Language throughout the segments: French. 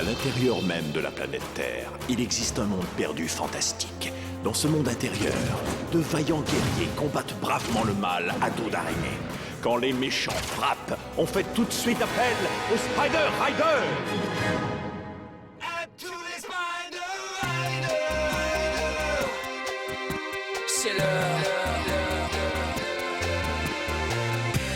À l'intérieur même de la planète Terre, il existe un monde perdu fantastique. Dans ce monde intérieur, de vaillants guerriers combattent bravement le mal à dos d'araignée. Quand les méchants frappent, on fait tout de suite appel aux Spider Riders. À tous les Spider Riders. C'est l'heure.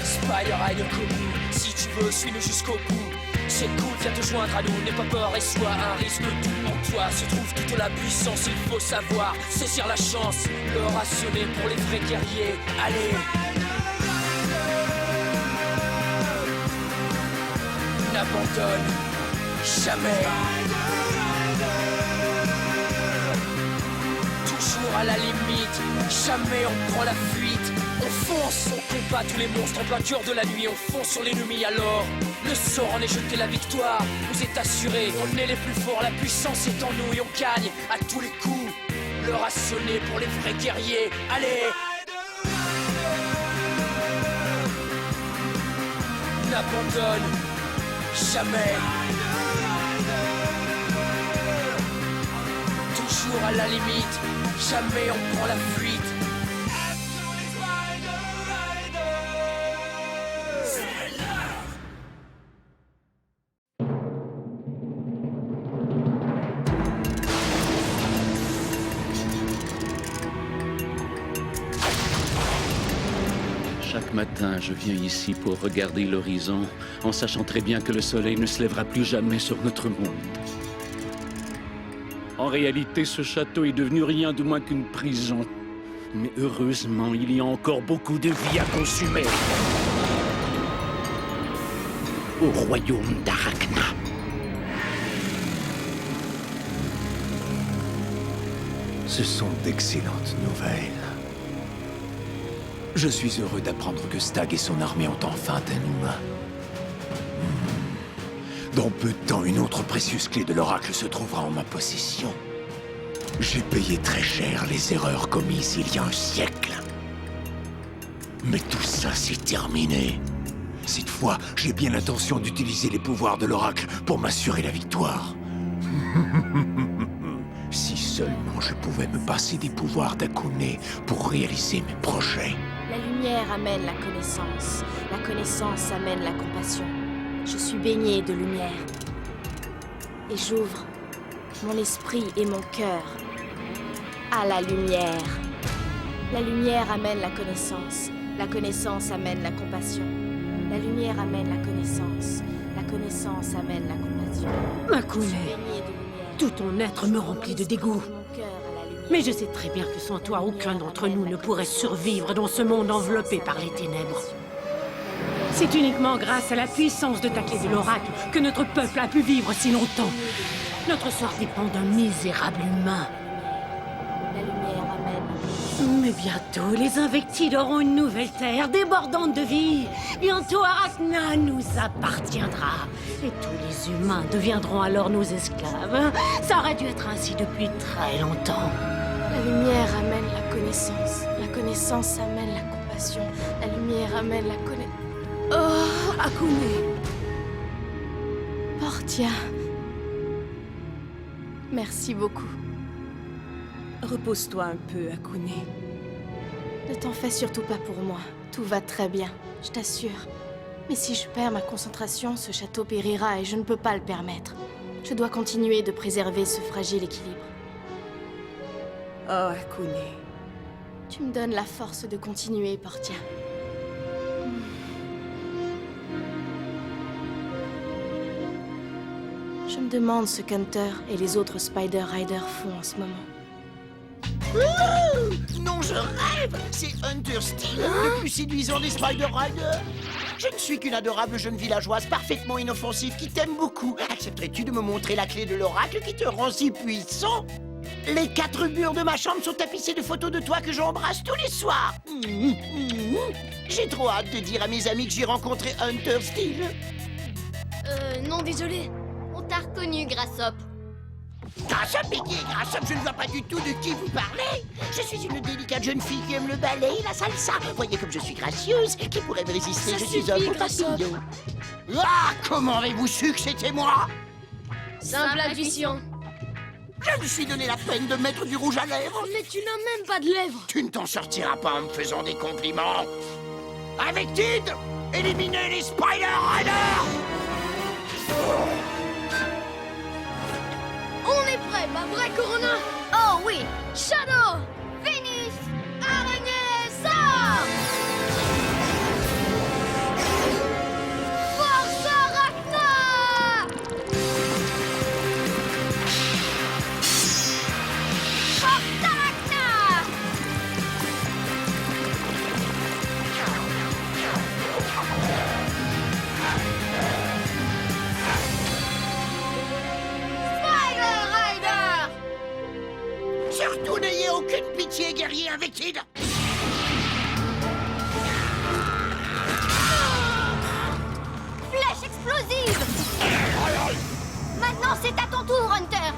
Spider Rider connu, si tu veux, suis-le jusqu'au bout. C'est cool, viens te joindre à nous, n'aie pas peur et sois un risque. Tout en toi se trouve toute la puissance, il faut savoir saisir la chance, le rationner pour les vrais guerriers. Allez, n'abandonne jamais. Toujours à la limite, jamais on prend la fuite. On fonce, on combat tous les monstres en plein cœur de la nuit. On fonce sur l'ennemi alors le sort en est jeté, la victoire vous est assurée. On est les plus forts, la puissance est en nous et on gagne à tous les coups. Le rationner pour les vrais guerriers. Allez, n'abandonne jamais. Toujours à la limite, jamais on prend la fuite. Chaque matin, je viens ici pour regarder l'horizon, en sachant très bien que le soleil ne se lèvera plus jamais sur notre monde. En réalité, ce château est devenu rien de moins qu'une prison. Mais heureusement, il y a encore beaucoup de vie à consumer. Au royaume d'Arachna. Ce sont d'excellentes nouvelles. Je suis heureux d'apprendre que Stag et son armée ont enfin un humain. Dans peu de temps, une autre précieuse clé de l'oracle se trouvera en ma possession. J'ai payé très cher les erreurs commises il y a un siècle. Mais tout ça, c'est terminé. Cette fois, j'ai bien l'intention d'utiliser les pouvoirs de l'oracle pour m'assurer la victoire. Si seulement je pouvais me passer des pouvoirs d'Akune pour réaliser mes projets. La lumière amène la connaissance amène la compassion. Je suis baignée de lumière. Et j'ouvre mon esprit et mon cœur à la lumière. La lumière amène la connaissance amène la compassion. La lumière amène la connaissance amène la compassion. Akune, tout ton être me remplit de dégoût. Mais je sais très bien que sans toi, aucun d'entre nous ne pourrait survivre dans ce monde enveloppé par les ténèbres. C'est uniquement grâce à la puissance de ta clé de l'oracle que notre peuple a pu vivre si longtemps. Notre sort dépend d'un misérable humain. La lumière amène. Mais bientôt, les Invectides auront une nouvelle terre débordante de vie. Bientôt, Arachna nous appartiendra. Et tous les humains deviendront alors nos esclaves. Ça aurait dû être ainsi depuis très longtemps. La lumière amène la connaissance amène la compassion. La lumière amène la connaissance. Oh, Akune, Portia. Merci beaucoup. repose-toi un peu, Akune. Ne t'en fais surtout pas pour moi. Tout va très bien, je t'assure. Mais si je perds ma concentration, ce château périra et je ne peux pas le permettre. Je dois continuer de préserver ce fragile équilibre. Oh, Akune. Tu me donnes la force de continuer, Portia. Je me demande ce qu'Hunter et les autres Spider Riders font en ce moment. Non, je rêve! C'est Hunter Steel, le plus séduisant des Spider Riders. Je ne suis qu'une adorable jeune villageoise parfaitement inoffensive qui t'aime beaucoup. Accepterais-tu de me montrer la clé de l'oracle qui te rend si puissant? Les 4 murs de ma chambre sont tapissés de photos de toi que j'embrasse tous les soirs. J'ai trop hâte de dire à mes amis que j'ai rencontré Hunter Steel. Non, désolé. On t'a reconnu, Grassop. Grassop, mais qui est Grassop? Je ne vois pas du tout de qui vous parlez. Je suis une délicate jeune fille qui aime le ballet et la salsa. Voyez comme je suis gracieuse. Qui pourrait me résister? Ça Je suis suffit, un beau Grassop. papillon. Ah, comment avez-vous su que c'était moi? Simple intuition. Je me suis donné la peine de mettre du rouge à lèvres. Mais tu n'as même pas de lèvres. Tu ne t'en sortiras pas en me faisant des compliments. Avec Tid, éliminez les Spider Riders. On est prêt, pas vrai, Corona? Oh oui. Shadow, Vénus, Araignée, sort. Force Arachna. Force Arachna. Spider Rider. Surtout n'ayez aucune pitié, guerrier, avec Tid. Flèche explosive. Maintenant, c'est à ton tour, Hunter.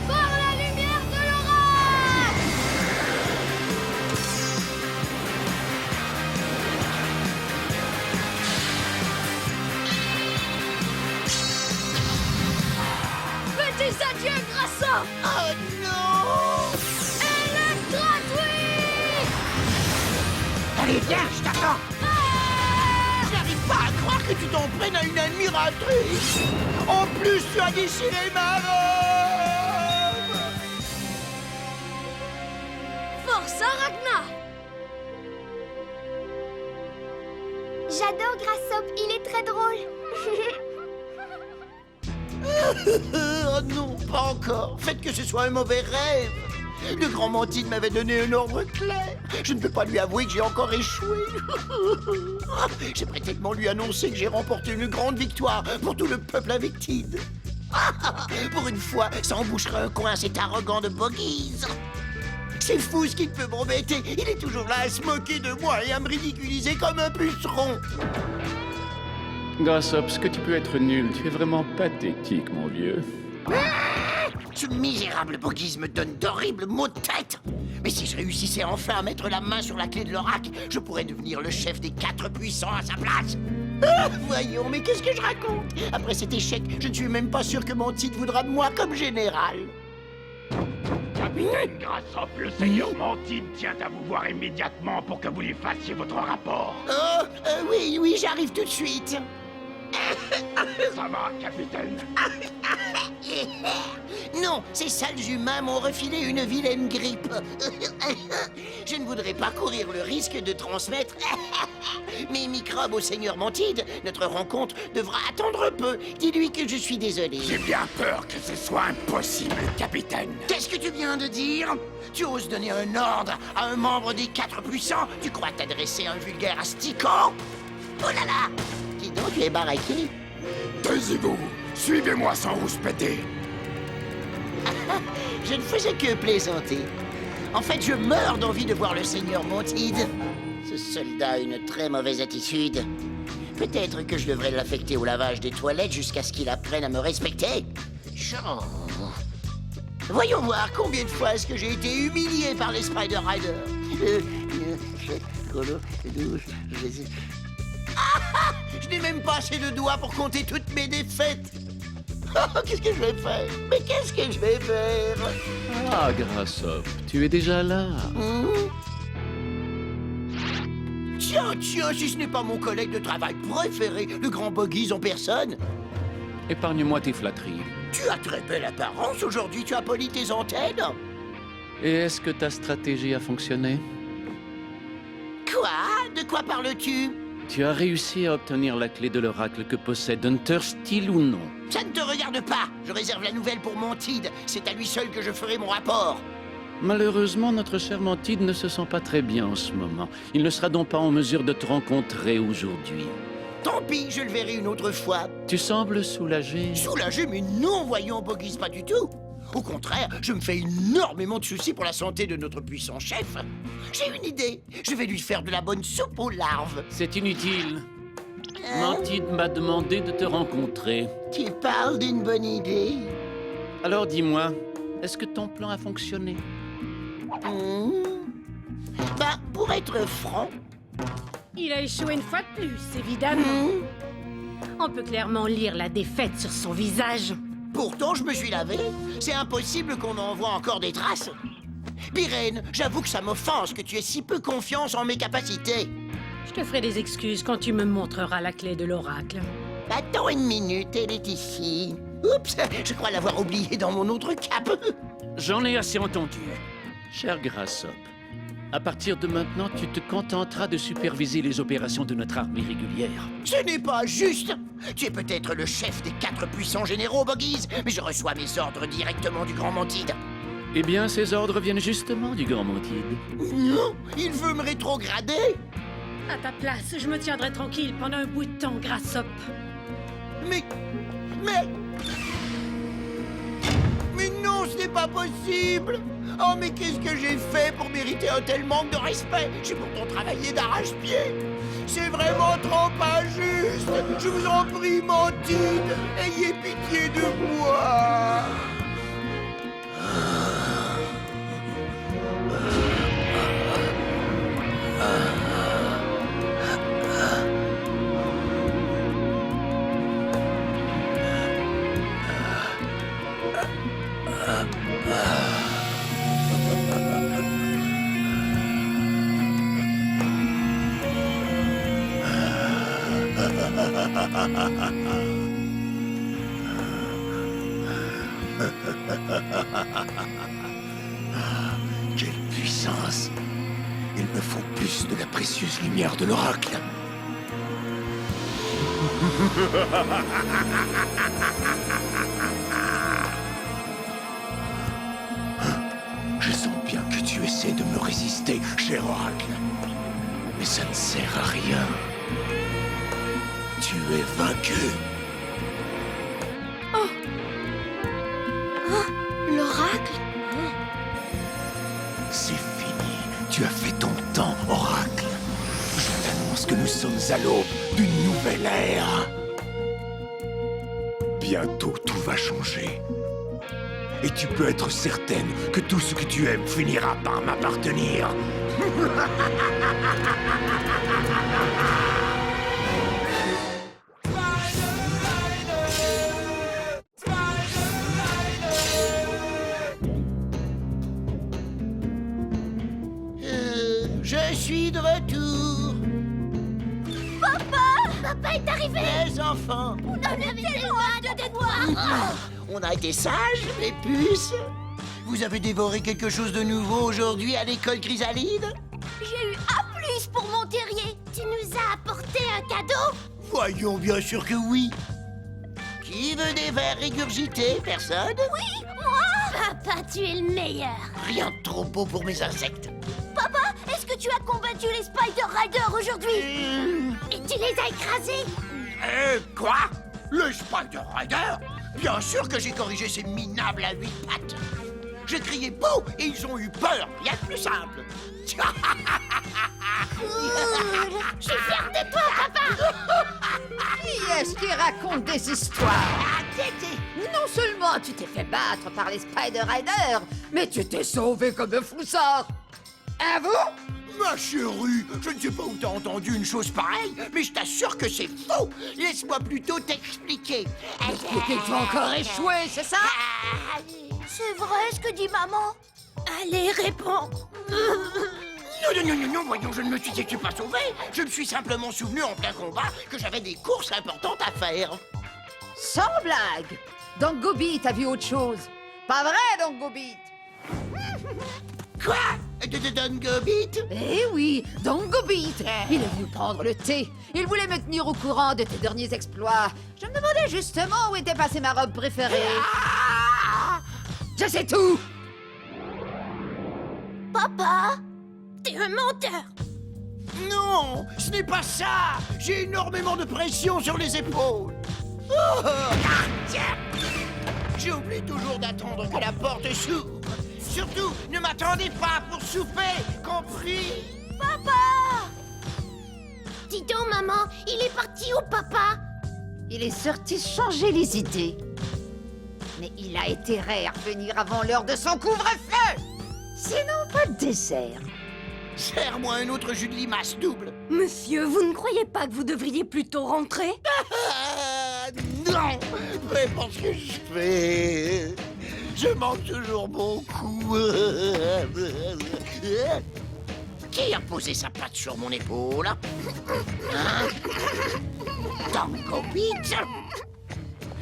Par la lumière de l'orage. Fais tes adieux, Grassop. Oh non! Electra Twist. Allez, viens, je t'attends. J'arrive pas à croire que tu t'en prennes à une admiratrice. En plus, tu as déchiré ma robe. Force Arachna. J'adore Grassop, il est très drôle. Oh non, pas encore. Faites que ce soit un mauvais rêve. Le grand Mantide m'avait donné un ordre clair. Je ne peux pas lui avouer que j'ai encore échoué. J'aimerais tellement lui annoncer que j'ai remporté une grande victoire pour tout le peuple avec Tid. Pour une fois, ça embouchera un coin cet arrogant de Boggies. C'est fou ce qu'il peut m'embêter. Il est toujours là à se moquer de moi et à me ridiculiser comme un puceron. Grassop, ce que tu peux être nul, tu es vraiment pathétique, mon vieux. Ce misérable Boggies me donne d'horribles maux de tête. Mais si je réussissais enfin à mettre la main sur la clé de l'oracle, je pourrais devenir le chef des 4 puissants à sa place. Voyons, mais qu'est-ce que je raconte? Après cet échec, je ne suis même pas sûr que mon titre voudra de moi comme général. Capitaine Grassop, le seigneur Mantide tient à vous voir immédiatement pour que vous lui fassiez votre rapport. Oh, oui, j'arrive tout de suite. Ça va, capitaine? Non, ces sales humains m'ont refilé une vilaine grippe. Je ne voudrais pas courir le risque de transmettre mes microbes au seigneur Mantide. Notre rencontre devra attendre un peu. Dis-lui que je suis désolé. J'ai bien peur que ce soit impossible, capitaine. Qu'est-ce que tu viens de dire? Tu oses donner un ordre à un membre des 4 puissants? Tu crois t'adresser à un vulgaire asticot? Oh là là! Dis donc, tu es baraqué. Taisez-vous. Suivez-moi sans rouspéter. Je ne faisais que plaisanter. En fait, je meurs d'envie de voir le seigneur Mantide. Ce soldat a une très mauvaise attitude. Peut-être que je devrais l'affecter au lavage des toilettes jusqu'à ce qu'il apprenne à me respecter. Voyons voir combien de fois est-ce que j'ai été humilié par les Spider Riders. Je n'ai même pas assez de doigts pour compter toutes mes défaites. Qu'est-ce que je vais faire? Mais qu'est-ce que je vais faire? Ah, Grassop, tu es déjà là. Tiens, si ce n'est pas mon collègue de travail préféré, le grand Boggies en personne. Épargne-moi tes flatteries. Tu as très belle apparence aujourd'hui, tu as poli tes antennes. Et est-ce que ta stratégie a fonctionné? Quoi? De quoi parles-tu? Tu as réussi à obtenir la clé de l'oracle que possède Hunter, style ou non? Ça ne te regarde pas. Je réserve la nouvelle pour Mantide. C'est à lui seul que je ferai mon rapport. Malheureusement, notre cher Mantide ne se sent pas très bien en ce moment. Il ne sera donc pas en mesure de te rencontrer aujourd'hui. Tant pis, je le verrai une autre fois. Tu sembles soulagé. Soulagé, mais non, voyons, Boggies, pas du tout. Au contraire, je me fais énormément de soucis pour la santé de notre puissant chef. J'ai une idée. Je vais lui faire de la bonne soupe aux larves. C'est inutile. Mantide m'a demandé de te rencontrer. Tu parles d'une bonne idée? Alors dis-moi, est-ce que ton plan a fonctionné? Bah, pour être franc... Il a échoué une fois de plus, évidemment. On peut clairement lire la défaite sur son visage. Pourtant, je me suis lavé. C'est impossible qu'on en voit encore des traces. Pyrène, j'avoue que ça m'offense que tu aies si peu confiance en mes capacités. Je te ferai des excuses quand tu me montreras la clé de l'oracle. Attends une minute, elle est ici. Oups, je crois l'avoir oubliée dans mon autre cape. J'en ai assez entendu. Cher Grassop, à partir de maintenant, tu te contenteras de superviser les opérations de notre armée régulière. Ce n'est pas juste. Tu es peut-être le chef des 4 puissants généraux, Boggies, mais je reçois mes ordres directement du Grand Mantide. Eh bien, ces ordres viennent justement du Grand Mantide. Non, il veut me rétrograder. À ta place, je me tiendrai tranquille pendant un bout de temps, Grassop. Mais non, ce n'est pas possible. Oh, mais qu'est-ce que j'ai fait pour mériter un tel manque de respect? J'ai pourtant travaillé d'arrache-pied. C'est vraiment trop injuste. Je vous en prie, Mantide, ayez pitié de moi. Quelle puissance! Il me faut plus de la précieuse lumière de l'oracle. Je sens bien que tu essaies de me résister, cher oracle. Mais ça ne sert à rien. Tu es vaincu. L'oracle? C'est fini. Tu as fait ton temps, oracle. Je t'annonce que nous sommes à l'aube d'une nouvelle ère. Bientôt, tout va changer. Et tu peux être certaine que tout ce que tu aimes finira par m'appartenir. Je suis de retour. Papa est arrivé. Les enfants, On en avait tellement hâte de te voir. on a été sages, mes puces. Vous avez dévoré quelque chose de nouveau aujourd'hui à l'école Chrysalide? J'ai eu A+ pour mon terrier. Tu nous as apporté un cadeau? Voyons, bien sûr que oui. Qui veut des vers régurgités? Personne? Oui, moi. Papa, tu es le meilleur. Rien de trop beau pour mes insectes. Papa, est-ce que tu as combattu les Spider Riders aujourd'hui? Et tu les as écrasés? Quoi? Le Spider Rider? Bien sûr que j'ai corrigé ces minables à 8 pattes. J'ai crié bouh et ils ont eu peur. Rien de plus simple. Je suis fière de toi, papa. Qui est-ce qui raconte des histoires? Non seulement tu t'es fait battre par les Spider Riders, mais tu t'es sauvé comme un foussard. À vous? Ma chérie, je ne sais pas où t'as entendu une chose pareille, mais je t'assure que c'est faux. Laisse-moi plutôt t'expliquer. Expliquer que tu as encore échoué, c'est ça? C'est vrai ce que dit maman. Allez, réponds. Non, voyons, je ne me suis pas sauvé. Je me suis simplement souvenu en plein combat que j'avais des courses importantes à faire. Sans blague. Dango Beat a vu autre chose. Pas vrai, Dango Beat? Quoi? Dango Beat? Eh oui, Dango Beat. Il est venu prendre le thé. Il voulait me tenir au courant de tes derniers exploits. Je me demandais justement où était passée ma robe préférée. Je sais tout. Papa, t'es un menteur. Non, ce n'est pas ça. J'ai énormément de pression sur les épaules. Oh, tiens. J'oublie toujours d'attendre que la porte s'ouvre. Surtout, ne m'attendez pas pour souper, compris? Papa! Dis donc, maman, il est parti où, papa? Il est sorti changer les idées. Mais il a intérêt à revenir avant l'heure de son couvre-feu. Sinon, pas de dessert. Serre-moi un autre jus de limace double. Monsieur, vous ne croyez pas que vous devriez plutôt rentrer? Non, fais pas ce que je fais. Je manque toujours mon coup. Qui a posé sa patte sur mon épaule? Hein? Tango Beat?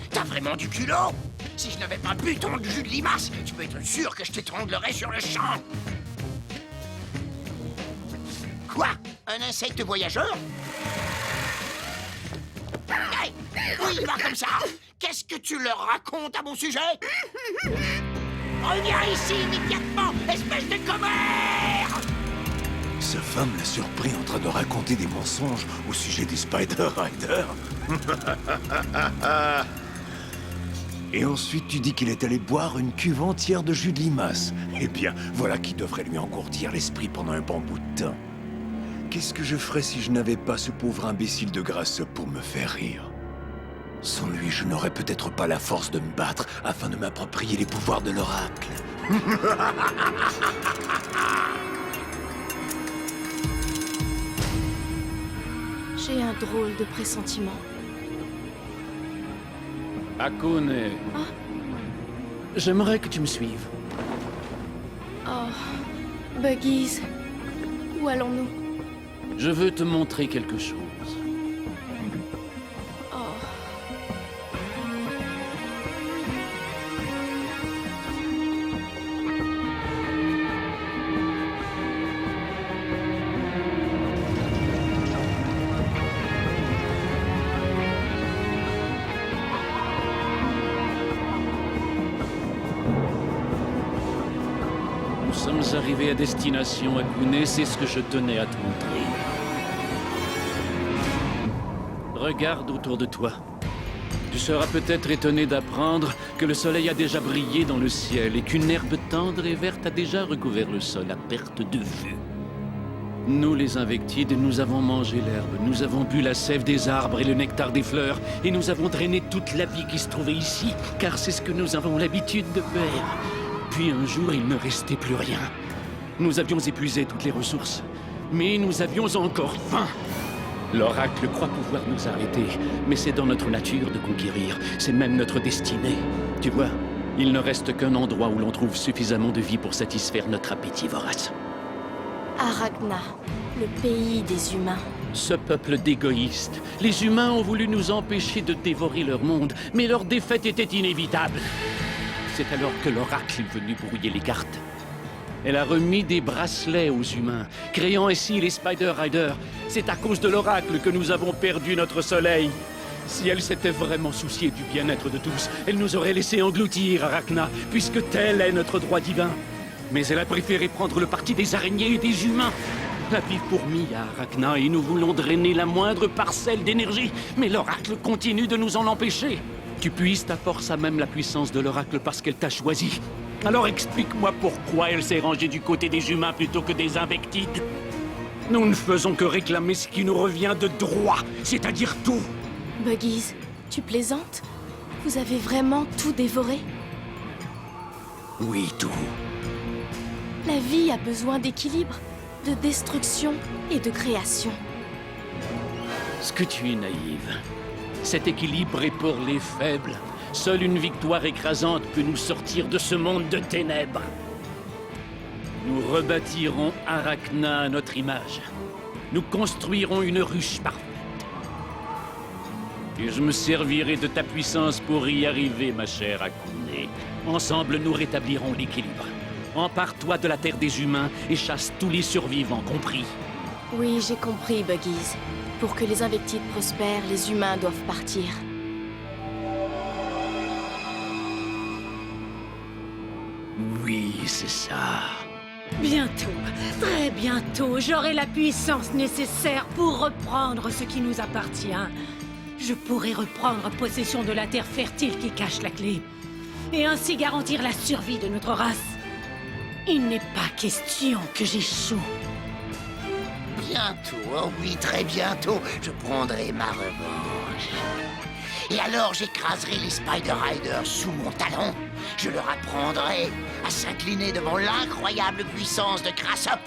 T'as vraiment du culot? Si je n'avais pas bu ton jus de limace, tu peux être sûr que je t'étranglerais sur le champ. Quoi? Un insecte voyageur? Hey, oui, va comme ça! Qu'est-ce que tu leur racontes à mon sujet? Reviens ici immédiatement, espèce de commère! Sa femme l'a surpris en train de raconter des mensonges au sujet des Spider Riders. Et ensuite, tu dis qu'il est allé boire une cuve entière de jus de limace. Eh bien, voilà qui devrait lui engourdir l'esprit pendant un bon bout de temps. Qu'est-ce que je ferais si je n'avais pas ce pauvre imbécile de Grassop pour me faire rire? Sans lui, je n'aurais peut-être pas la force de me battre afin de m'approprier les pouvoirs de l'oracle. J'ai un drôle de pressentiment. Akune, j'aimerais que tu me suives. Oh, Buggies, où allons-nous? Je veux te montrer quelque chose. Oh. Nous sommes arrivés à destination, Akune, c'est ce que je tenais à te montrer. Regarde autour de toi. Tu seras peut-être étonné d'apprendre que le soleil a déjà brillé dans le ciel et qu'une herbe tendre et verte a déjà recouvert le sol à perte de vue. Nous, les Invectides, nous avons mangé l'herbe, nous avons bu la sève des arbres et le nectar des fleurs, et nous avons drainé toute la vie qui se trouvait ici, car c'est ce que nous avons l'habitude de faire. Puis un jour, il ne restait plus rien. Nous avions épuisé toutes les ressources, mais nous avions encore faim. L'oracle croit pouvoir nous arrêter, mais c'est dans notre nature de conquérir. C'est même notre destinée. Tu vois, il ne reste qu'un endroit où l'on trouve suffisamment de vie pour satisfaire notre appétit vorace. Arachna, le pays des humains. Ce peuple d'égoïstes. Les humains ont voulu nous empêcher de dévorer leur monde, mais leur défaite était inévitable. C'est alors que l'oracle est venu brouiller les cartes. Elle a remis des bracelets aux humains, créant ainsi les Spider Riders. C'est à cause de l'oracle que nous avons perdu notre soleil. Si elle s'était vraiment souciée du bien-être de tous, elle nous aurait laissé engloutir, Arachna, puisque tel est notre droit divin. Mais elle a préféré prendre le parti des araignées et des humains. La vie fourmille à Arachna et nous voulons drainer la moindre parcelle d'énergie. Mais l'oracle continue de nous en empêcher. Tu puises ta force à même la puissance de l'oracle parce qu'elle t'a choisi. Alors explique-moi pourquoi elle s'est rangée du côté des humains plutôt que des Invectides. Nous ne faisons que réclamer ce qui nous revient de droit, c'est-à-dire tout. Buggies, tu plaisantes? Vous avez vraiment tout dévoré? Oui, tout. La vie a besoin d'équilibre, de destruction et de création. Ce que tu es naïve. Cet équilibre est pour les faibles. Seule une victoire écrasante peut nous sortir de ce monde de ténèbres. Nous rebâtirons Arachna à notre image. Nous construirons une ruche parfaite. Et je me servirai de ta puissance pour y arriver, ma chère Akune. Ensemble, nous rétablirons l'équilibre. Empare-toi de la terre des humains et chasse tous les survivants, compris? Oui, j'ai compris, Buggies. Pour que les Invectides prospèrent, les humains doivent partir. Oui, c'est ça. Bientôt, très bientôt, j'aurai la puissance nécessaire pour reprendre ce qui nous appartient. Je pourrai reprendre possession de la terre fertile qui cache la clé, et ainsi garantir la survie de notre race. Il n'est pas question que j'échoue. Bientôt, oh oui, très bientôt, je prendrai ma revanche. Et alors j'écraserai les Spider Riders sous mon talon. Je leur apprendrai à s'incliner devant l'incroyable puissance de Grassop.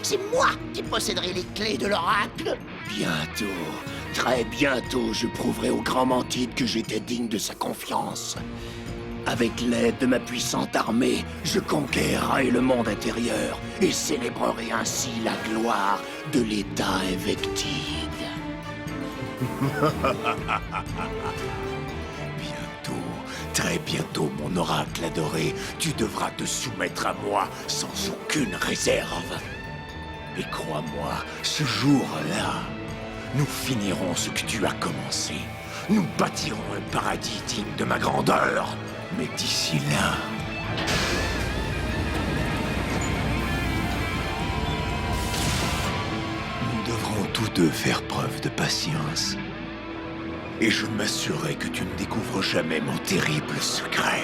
C'est moi qui posséderai les clés de l'oracle. Bientôt, très bientôt, je prouverai au grand Mantide que j'étais digne de sa confiance. Avec l'aide de ma puissante armée, je conquerrai le monde intérieur et célébrerai ainsi la gloire de l'État Invectide. Bientôt, très bientôt, mon oracle adoré, tu devras te soumettre à moi sans aucune réserve. Et crois-moi, ce jour-là, nous finirons ce que tu as commencé. Nous bâtirons un paradis digne de ma grandeur. Mais d'ici là... nous devrons tous deux faire preuve de patience. Et je m'assurerai que tu ne découvres jamais mon terrible secret.